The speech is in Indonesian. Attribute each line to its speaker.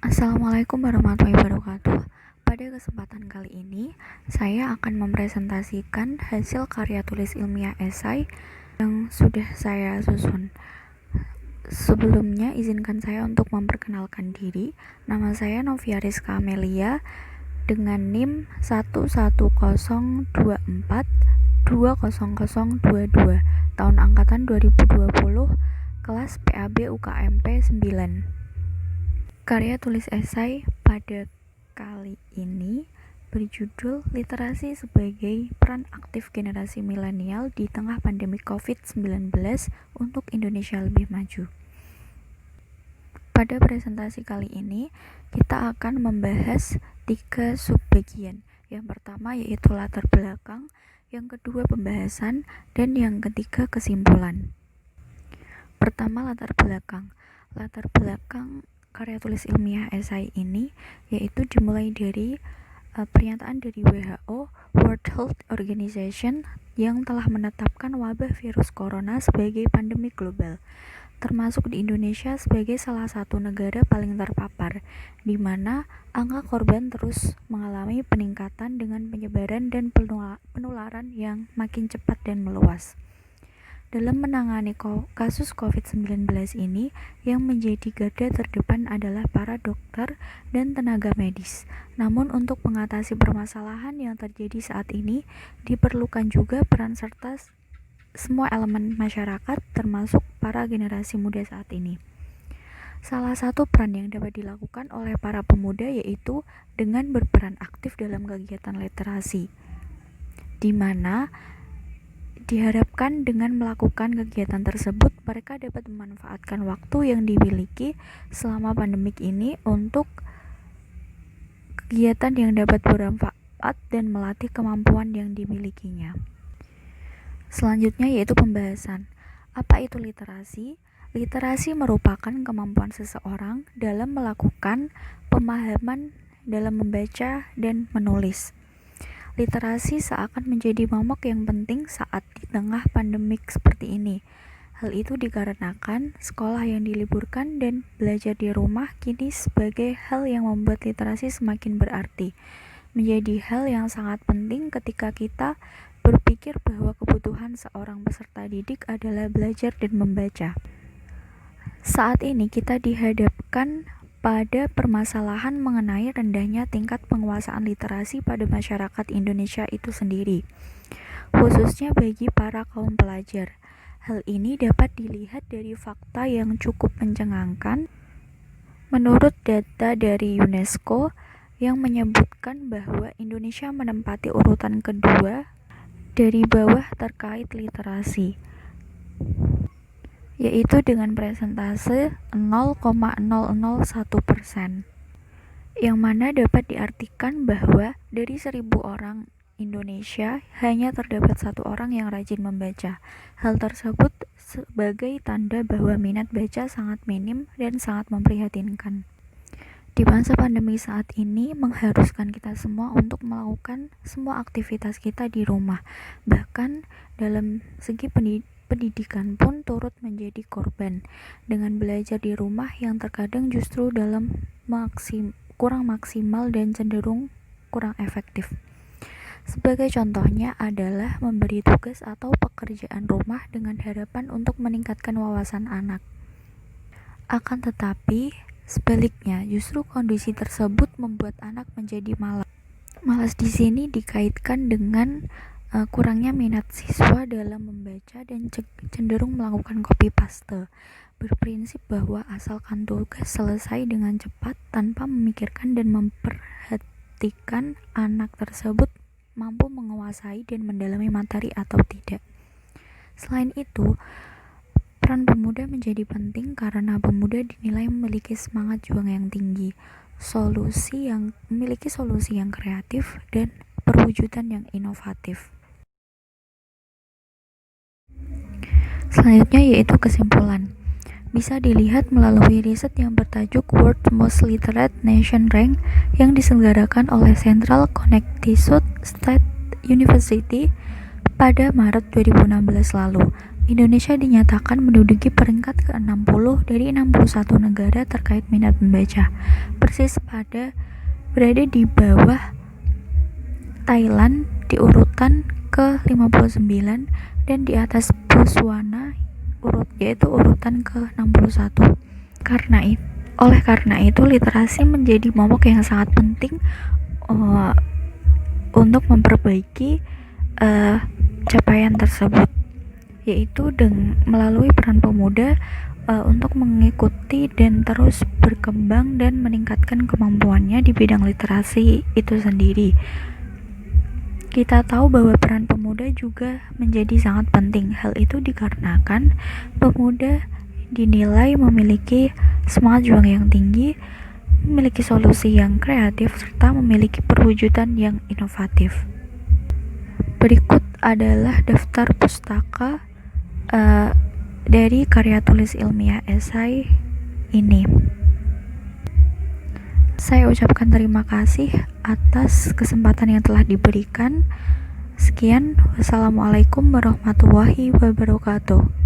Speaker 1: Assalamualaikum warahmatullahi wabarakatuh. Pada kesempatan kali ini, saya akan mempresentasikan hasil karya tulis ilmiah esai yang sudah saya susun. Sebelumnya, izinkan saya untuk memperkenalkan diri. Nama saya Novia Rizka Amelia dengan NIM 11024200022 tahun angkatan 2020, kelas PAB UKMP 9. Karya tulis esai pada kali ini berjudul Literasi sebagai Peran Aktif Generasi Milenial di Tengah Pandemi COVID-19 untuk Indonesia Lebih Maju. Pada presentasi kali ini, kita akan membahas 3 subbagian. Yang pertama yaitu latar belakang, yang kedua pembahasan, dan yang ketiga kesimpulan. Pertama, latar belakang. Latar belakang karya tulis ilmiah esai ini yaitu dimulai dari pernyataan dari WHO, World Health Organization, yang telah menetapkan wabah virus corona sebagai pandemi global, termasuk di Indonesia sebagai salah satu negara paling terpapar, di mana angka korban terus mengalami peningkatan dengan penyebaran dan penularan yang makin cepat dan meluas. Dalam menangani kasus COVID-19 ini, yang menjadi garda terdepan adalah para dokter dan tenaga medis. Namun untuk mengatasi permasalahan yang terjadi saat ini, diperlukan juga peran serta semua elemen masyarakat, termasuk para generasi muda saat ini. Salah satu peran yang dapat dilakukan oleh para pemuda yaitu dengan berperan aktif dalam kegiatan literasi, di mana diharapkan dengan melakukan kegiatan tersebut, mereka dapat memanfaatkan waktu yang dimiliki selama pandemik ini untuk kegiatan yang dapat bermanfaat dan melatih kemampuan yang dimilikinya. Selanjutnya yaitu pembahasan. Apa itu literasi? Literasi merupakan kemampuan seseorang dalam melakukan pemahaman dalam membaca dan menulis. Literasi seakan menjadi momok yang penting saat di tengah pandemik seperti ini. Hal itu dikarenakan sekolah yang diliburkan dan belajar di rumah kini sebagai hal yang membuat literasi semakin berarti. Menjadi hal yang sangat penting ketika kita berpikir bahwa kebutuhan seorang peserta didik adalah belajar dan membaca. Saat ini kita dihadapkan pada permasalahan mengenai rendahnya tingkat penguasaan literasi pada masyarakat Indonesia itu sendiri, khususnya bagi para kaum pelajar. Hal ini dapat dilihat dari fakta yang cukup mencengangkan. Menurut data dari UNESCO yang menyebutkan bahwa Indonesia menempati urutan kedua dari bawah terkait literasi, yaitu dengan persentase 0,001%, yang mana dapat diartikan bahwa dari 1.000 orang Indonesia hanya terdapat 1 orang yang rajin membaca. Hal tersebut sebagai tanda bahwa minat baca sangat minim dan sangat memprihatinkan. Di masa pandemi saat ini mengharuskan kita semua untuk melakukan semua aktivitas kita di rumah. Bahkan dalam segi pendidikan pun turut menjadi korban dengan belajar di rumah yang terkadang justru dalam kurang maksimal dan cenderung kurang efektif. Sebagai contohnya adalah memberi tugas atau pekerjaan rumah dengan harapan untuk meningkatkan wawasan anak. Akan tetapi sebaliknya, justru kondisi tersebut membuat anak menjadi malas. Malas di sini dikaitkan dengan kurangnya minat siswa dalam membaca dan cenderung melakukan copy paste, berprinsip bahwa asalkan tugas selesai dengan cepat tanpa memikirkan dan memperhatikan anak tersebut mampu menguasai dan mendalami materi atau tidak. Selain itu, peran pemuda menjadi penting karena pemuda dinilai memiliki semangat juang yang tinggi, memiliki solusi yang kreatif dan perwujudan yang inovatif. Selanjutnya yaitu kesimpulan. Bisa dilihat melalui riset yang bertajuk World Most Literate Nation Rank yang diselenggarakan oleh Central Connecticut State University pada Maret 2016 lalu. Indonesia dinyatakan menduduki peringkat ke-60 dari 61 negara terkait minat membaca, persis berada di bawah Thailand di urutan ke-59 dan di atas Botswana yaitu urutan ke-61. Oleh karena itu, literasi menjadi momok yang sangat penting untuk memperbaiki capaian tersebut, yaitu melalui peran pemuda untuk mengikuti dan terus berkembang dan meningkatkan kemampuannya di bidang literasi itu sendiri. Kita tahu bahwa peran pemuda juga menjadi sangat penting. Hal itu dikarenakan pemuda dinilai memiliki semangat juang yang tinggi, memiliki solusi yang kreatif, serta memiliki perwujudan yang inovatif. Berikut adalah daftar pustaka dari karya tulis ilmiah esai ini. Saya ucapkan terima kasih atas kesempatan yang telah diberikan. Sekian, wassalamualaikum warahmatullahi wabarakatuh.